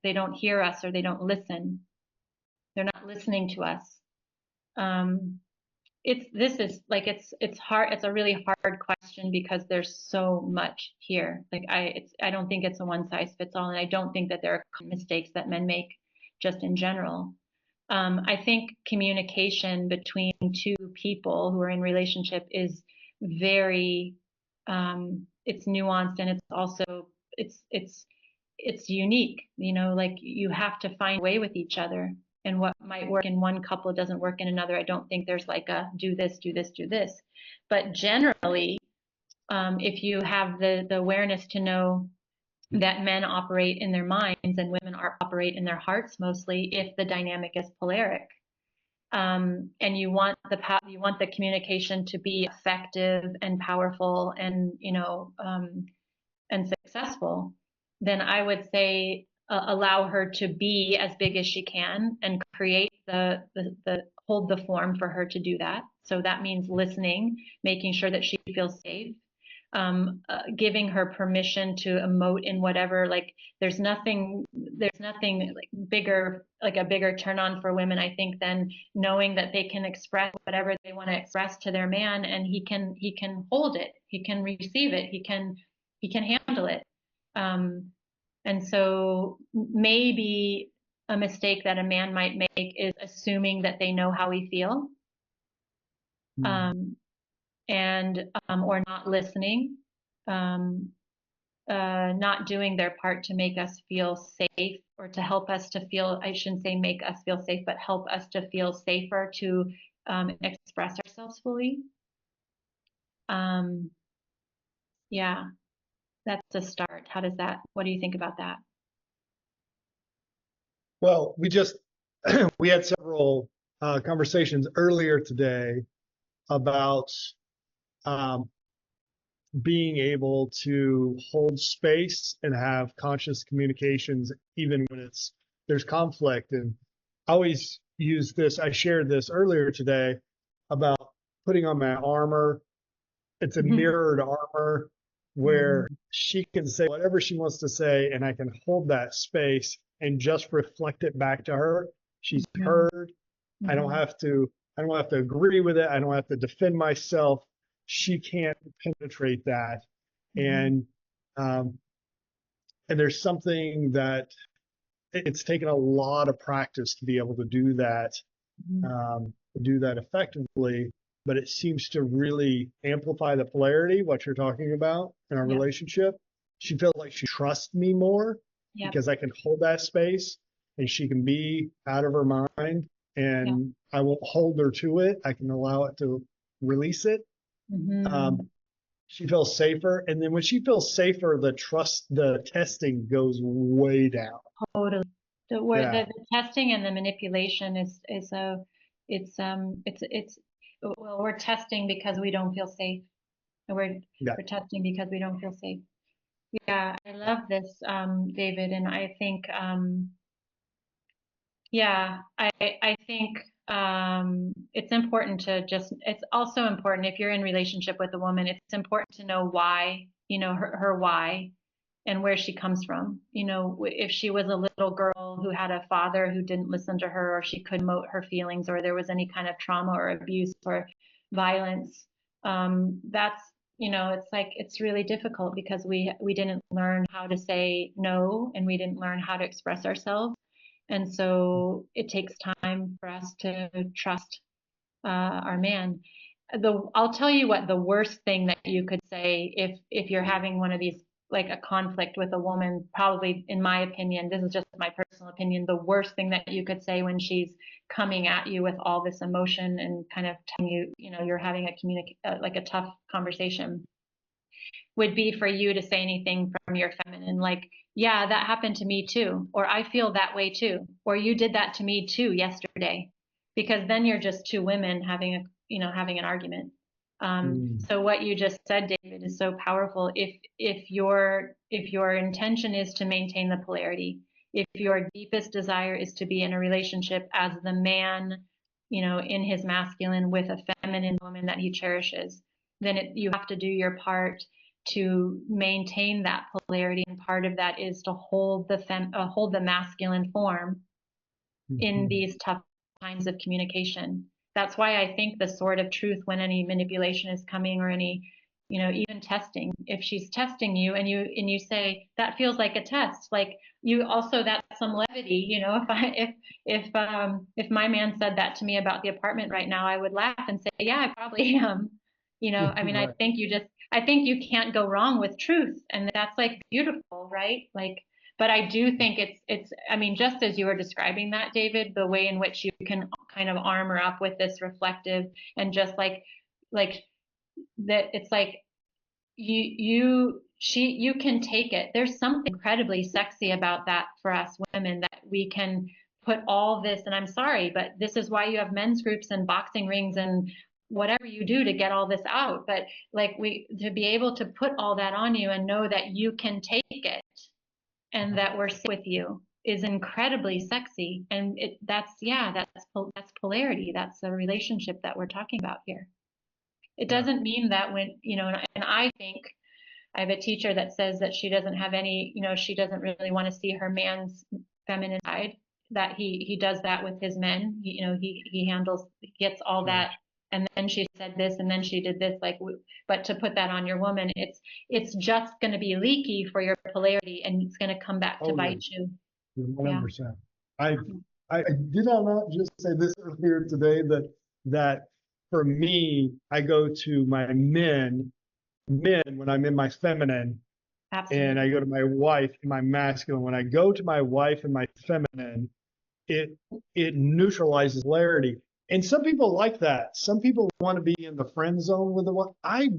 they don't hear us, or they don't listen. They're not listening to us. It's hard. It's a really hard question because there's so much here. Like I don't think it's a one size fits all, and I don't think that there are mistakes that men make just in general. I think communication between two people who are in relationship is very, it's nuanced, and it's also it's unique. Like, you have to find a way with each other, and what might work in one couple doesn't work in another. I don't think there's like a do this, do this, do this. But generally, if you have the awareness to know that men operate in their minds and women operate in their hearts mostly, if the dynamic is polaric, and you want the communication to be effective and powerful and and successful, then I would say allow her to be as big as she can and create hold the form for her to do that. So that means listening, making sure that she feels safe, giving her permission to emote in whatever. Like, there's nothing like bigger, like a bigger turn on for women, I think, than knowing that they can express whatever they want to express to their man, and he can hold it, he can receive it, he can handle it. And so maybe a mistake that a man might make is assuming that they know how we feel, or not listening, not doing their part to make us feel safe, or to help us to feel, I shouldn't say make us feel safe, but help us to feel safer to express ourselves fully. Yeah, that's a start. What do you think about that? Well, we had several conversations earlier today about being able to hold space and have conscious communications, even when there's conflict. And I always use this. I shared this earlier today about putting on my armor. It's a mirrored armor. where she can say whatever she wants to say, and I can hold that space and just reflect it back to her. She's heard. I don't have to agree with it. I don't have to defend myself. She can't penetrate that. And there's something that it's taken a lot of practice to be able to do that effectively, but it seems to really amplify the polarity, what you're talking about in our relationship. She feels like she trusts me more because I can hold that space, and she can be out of her mind, and I won't hold her to it. I can allow it to release it. She feels safer. And then when she feels safer, the testing goes way down. Totally. The testing and the manipulation well, we're testing because we don't feel safe. We're testing because we don't feel safe. Yeah, I love this, David, and I think I think it's important to it's also important if you're in relationship with a woman, it's important to know why, her why and where she comes from. If she was a little girl who had a father who didn't listen to her, or she couldn't emote her feelings, or there was any kind of trauma or abuse or violence, that's, it's like, it's really difficult because we didn't learn how to say no, and we didn't learn how to express ourselves. And so it takes time for us to trust our man. I'll tell you what the worst thing that you could say if you're having one of these, like a conflict with a woman, probably, in my opinion, this is just my personal opinion, the worst thing that you could say when she's coming at you with all this emotion and kind of telling you, you're having like a tough conversation, would be for you to say anything from your feminine, like, yeah, that happened to me too, or I feel that way too, or you did that to me too yesterday, because then you're just two women having an argument. So what you just said, David, is so powerful. If your intention is to maintain the polarity, if your deepest desire is to be in a relationship as the man, in his masculine with a feminine woman that he cherishes, then you have to do your part to maintain that polarity, and part of that is to hold the masculine form in these tough times of communication. That's why I think the sword of truth, when any manipulation is coming, or any, even testing, if she's testing you and you say that feels like a test, like, you also, that's some levity, if my man said that to me about the apartment right now, I would laugh and say, yeah, I probably am. I mean, Right. I think you can't go wrong with truth, and that's like beautiful, right? Like, but I do think I mean, just as you were describing that, David, the way in which you can kind of armor up with this reflective, and just like that, it's like you can take it. There's something incredibly sexy about that for us women, that we can put all this, and I'm sorry, but this is why you have men's groups and boxing rings and whatever you do to get all this out. But like, to be able to put all that on you and know that you can take it, and that we're safe with you, is incredibly sexy. And that's polarity. That's the relationship that we're talking about here. It doesn't mean that when, and I think I have a teacher that says that she doesn't have any, she doesn't really want to see her man's feminine side, that he does that with his men. He gets all that. And then she said this, and then she did this, like, but to put that on your woman, it's just going to be leaky for your polarity, and it's going to come back to bite you. 100%. I did I not just say this earlier today, that for me, I go to my men when I'm in my feminine, Absolutely. and I go to my wife in my masculine. When I go to my wife in my feminine, it neutralizes polarity. And some people like that. Some people want to be in the friend zone with the one. I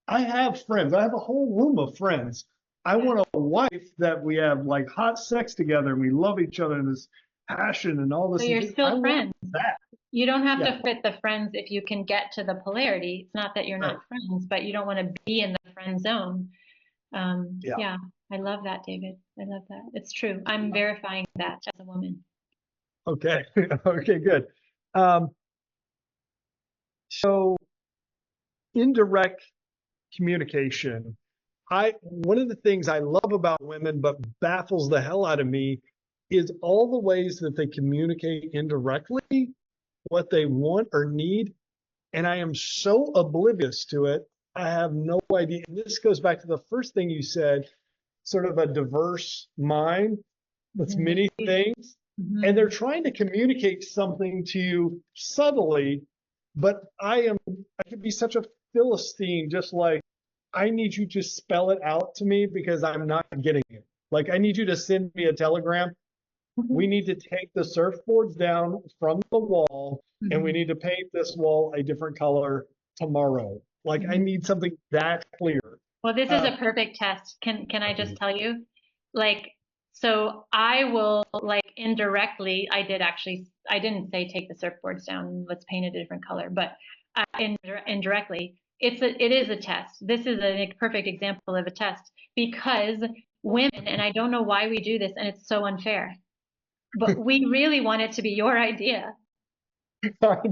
have friends. I have a whole room of friends. I want a wife that we have like hot sex together, and we love each other, and this passion and all this. So you're still friends. That. You don't have to fit the friends if you can get to the polarity. It's not that you're not friends, but you don't want to be in the friend zone. Yeah, I love that, David. I love that. It's true. I'm verifying that as a woman. Okay. Okay, good. So indirect communication, one of the things I love about women, but baffles the hell out of me, is all the ways that they communicate indirectly what they want or need. And I am so oblivious to it. I have no idea. And this goes back to the first thing you said, sort of a diverse mind with many things. And they're trying to communicate something to you subtly, but I could be such a Philistine, just like, I need you to spell it out to me because I'm not getting it. Like, I need you to send me a telegram. We need to take the surfboards down from the wall and we need to paint this wall a different color tomorrow. Like, I need something that clear. Well, this is a perfect test. Can I just tell you? Like, so I will, like, indirectly, I didn't say take the surfboards down, let's paint it a different color, but indirectly, it is a test. This is a perfect example of a test because women, and I don't know why we do this, and it's so unfair, but we really want it to be your idea. We heard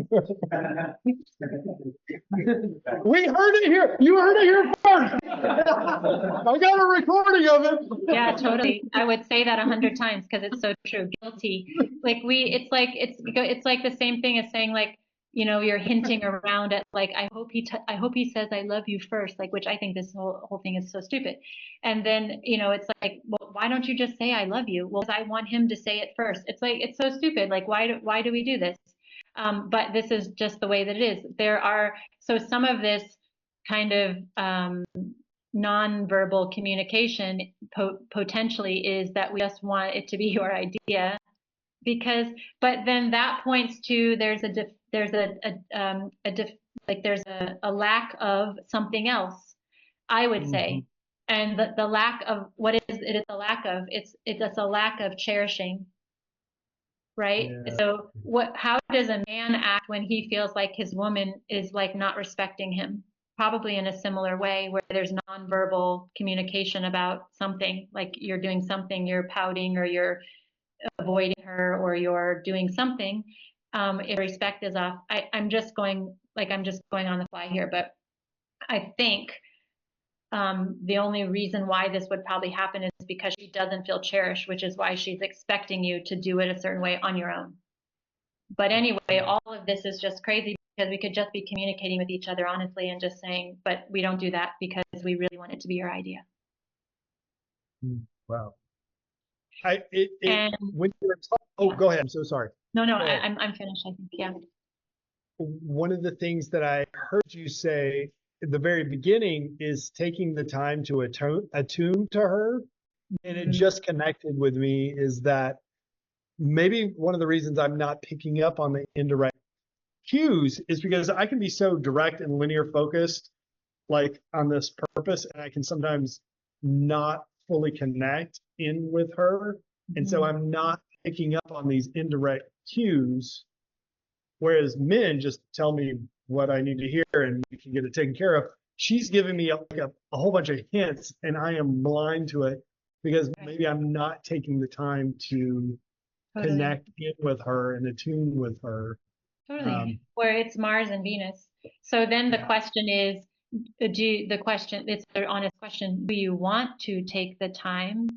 it here. You heard it here first. I got a recording of it. Yeah, totally. I would say that 100 times because it's so true. Guilty. Like it's like the same thing as saying, like, you know, you're hinting around at, like, I hope he says I love you first, like, which I think this whole thing is so stupid. And then, you know, it's like, well, why don't you just say I love you? Well, I want him to say it first. It's like, it's so stupid. Like, why do we do this? But this is just the way that it is. So some of this kind of nonverbal communication potentially is that we just want it to be your idea, but then that points to there's a lack of something else, I would say. And the lack of, what is it? It's a lack of, it's a lack of cherishing. Right. Yeah. So how does a man act when he feels like his woman is, like, not respecting him? Probably in a similar way, where there's nonverbal communication about something, like you're doing something, you're pouting, or you're avoiding her, or you're doing something. If respect is off, I'm just going on the fly here, but I think the only reason why this would probably happen is because she doesn't feel cherished, which is why she's expecting you to do it a certain way on your own. But anyway, all of this is just crazy because we could just be communicating with each other honestly and just saying, but we don't do that because we really want it to be your idea. Wow. When you were talking, go ahead. I'm so sorry. No, I'm finished, I think. Yeah. One of the things that I heard you say at the very beginning is taking the time to attune to her. And it just connected with me is that maybe one of the reasons I'm not picking up on the indirect cues is because I can be so direct and linear focused, like on this purpose, and I can sometimes not fully connect in with her. And so I'm not picking up on these indirect cues, whereas men just tell me what I need to hear and we can get it taken care of. She's giving me a whole bunch of hints and I am blind to it because maybe I'm not taking the time to connect in with her and attune with her. Totally. Where it's Mars and Venus. So then the question is, it's an honest question, do you want to take the time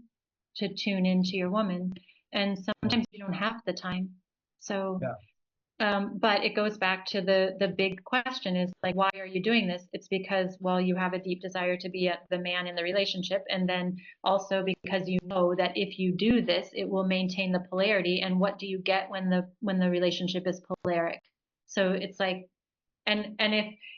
to tune into your woman? And sometimes you don't have the time. So, but it goes back to the big question is, like, why are you doing this? It's because, well, you have a deep desire to be the man in the relationship. And then also because you know that if you do this, it will maintain the polarity. And what do you get when the relationship is polaric? So it's like, and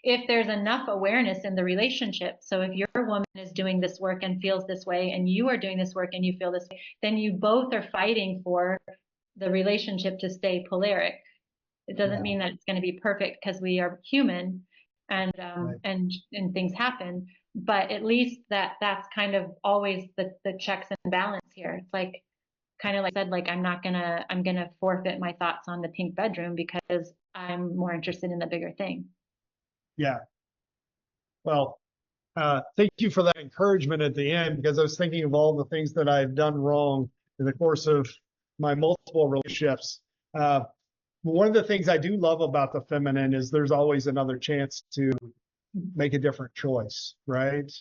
if there's enough awareness in the relationship, so if your woman is doing this work and feels this way, and you are doing this work and you feel this way, then you both are fighting for the relationship to stay polaric. It doesn't mean that it's going to be perfect because we are human and things happen, but at least that's kind of always the checks and balance here. It's like, kind of like I said, like, I'm gonna forfeit my thoughts on the pink bedroom because I'm more interested in the bigger thing. Yeah. Well, thank you for that encouragement at the end, because I was thinking of all the things that I've done wrong in the course of my multiple relationships. One of the things I do love about the feminine is there's always another chance to make a different choice, right?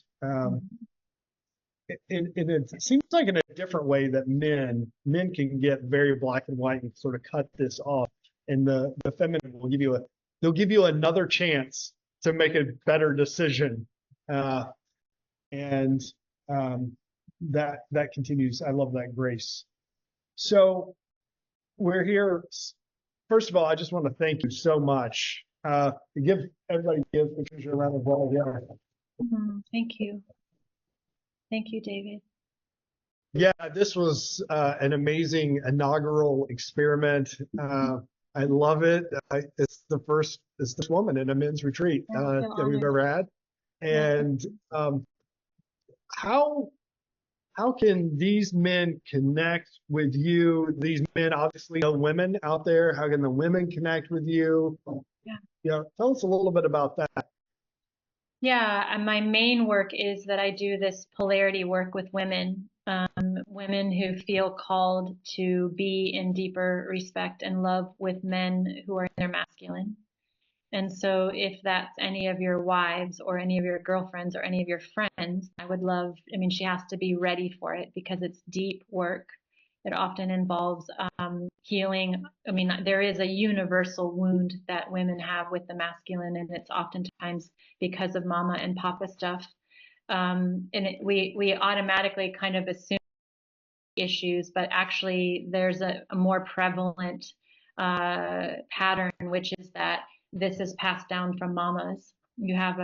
and it seems like in a different way that men can get very black and white and sort of cut this off, and the feminine will they'll give you another chance to make a better decision, and that continues. I love that grace. So we're here. First of all, I just want to thank you so much. Give Patricia a round of applause. Thank you. Thank you, David. Yeah, this was an amazing inaugural experiment. I love it. It's the first woman in a men's retreat that we've ever had. And how can these men connect with you? These men obviously know women out there. How can the women connect with you? Yeah, tell us a little bit about that. Yeah, and my main work is that I do this polarity work with women, women who feel called to be in deeper respect and love with men who are in their masculine. And so if that's any of your wives or any of your girlfriends or any of your friends, I would love, I mean, she has to be ready for it because it's deep work. It often involves healing. I mean, there is a universal wound that women have with the masculine, and it's oftentimes because of mama and papa stuff. We automatically kind of assume issues, but actually there's a more prevalent pattern, which is that this is passed down from mamas. I have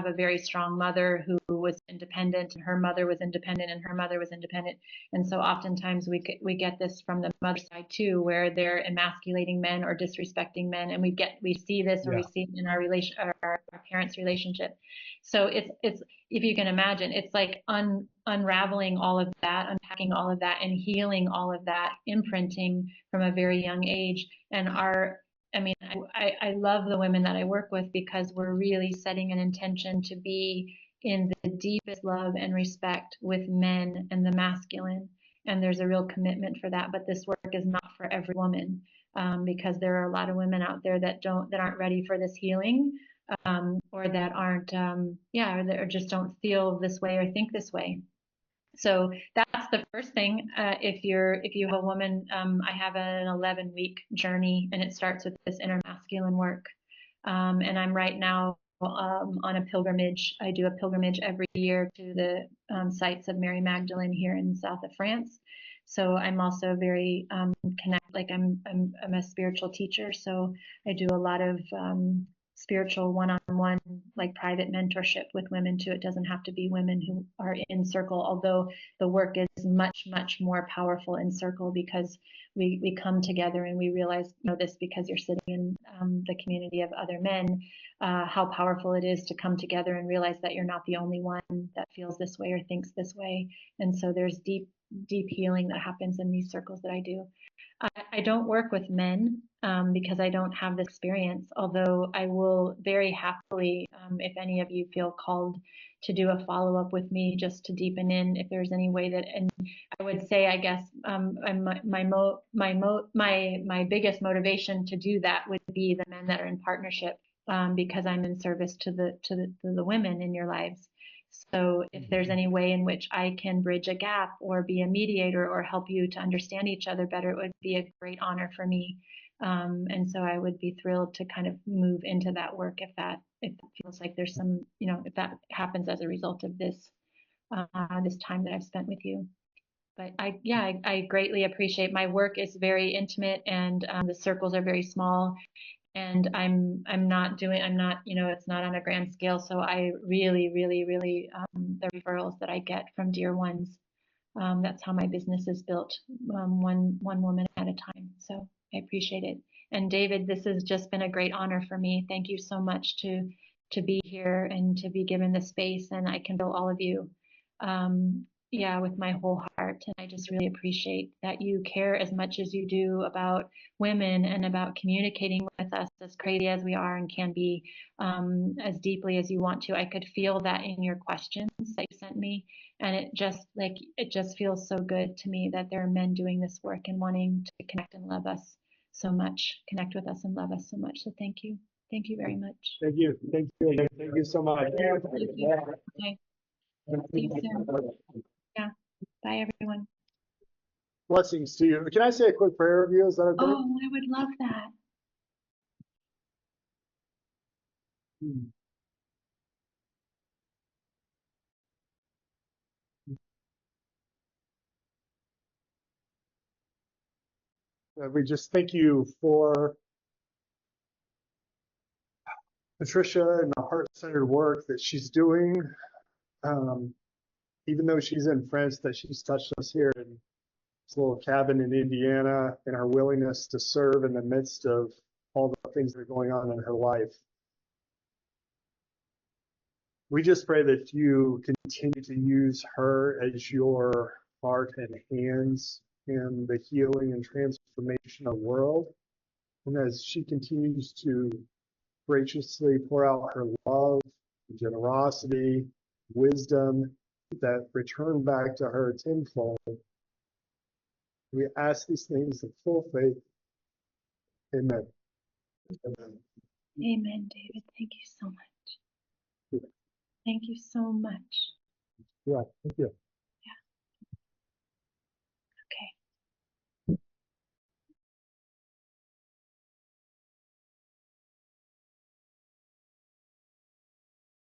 a very strong mother who was independent, and her mother was independent, and her mother was independent. And so oftentimes we get this from the mother side too, where they're emasculating men or disrespecting men. And we see this, or we see it in our parents' relationship. So it's, if you can imagine, it's like unraveling all of that, unpacking all of that, and healing all of that imprinting from a very young age. And I love the women that I work with because we're really setting an intention to be in the deepest love and respect with men and the masculine. And there's a real commitment for that. But this work is not for every woman, because there are a lot of women out there that aren't ready for this healing, or that aren't, or just don't feel this way or think this way. So that's the first thing. If you have a woman, I have an 11-week journey, and it starts with this inner masculine work. And I'm right now on a pilgrimage. I do a pilgrimage every year to the sites of Mary Magdalene here in south of France. So I'm also very connected. Like I'm a spiritual teacher, so I do a lot of spiritual one-on-one, like private mentorship with women too. It doesn't have to be women who are in circle, although the work is much, much more powerful in circle, because we come together and we realize, this because you're sitting in the community of other men, how powerful it is to come together and realize that you're not the only one that feels this way or thinks this way. And so there's deep healing that happens in these circles that I do. I don't work with men because I don't have the experience, although I will very happily, if any of you feel called to do a follow-up with me, just to deepen in if there's any way that, and I would say, I guess, my biggest motivation to do that would be the men that are in partnership, because I'm in service to the women in your lives. So if there's any way in which I can bridge a gap or be a mediator or help you to understand each other better, it would be a great honor for me. And so I would be thrilled to kind of move into that work if it feels like there's some, if that happens as a result of this time that I've spent with you. But I greatly appreciate. My work is very intimate, and the circles are very small. And I'm not, it's not on a grand scale. So I really, really, really, the referrals that I get from dear ones, that's how my business is built, one woman at a time. So I appreciate it. And David, this has just been a great honor for me. Thank you so much to be here and to be given the space, and I can feel all of you. With my whole heart. And I just really appreciate that you care as much as you do about women and about communicating with us, as crazy as we are and can be, as deeply as you want to. I could feel that in your questions that you sent me. And it just feels so good to me that there are men doing this work and wanting to connect and love us so much, connect with us and love us so much. So thank you. Thank you very much. Thank you. Thank you. Thank you so much. Thank you. Okay. See you soon. Bye, everyone. Blessings to you. Can I say a quick prayer of you? Is that okay? Oh, I would love that. We just thank you for Patricia and the heart-centered work that she's doing. Even though she's in France, that she's touched us here in this little cabin in Indiana, and our willingness to serve in the midst of all the things that are going on in her life. We just pray that you continue to use her as your heart and hands in the healing and transformation of the world. And as she continues to graciously pour out her love, generosity, wisdom that return back to her tenfold, we ask these things in full faith. Amen. Amen. Amen, David. Thank you so much. Thank you so much. Yeah, thank you.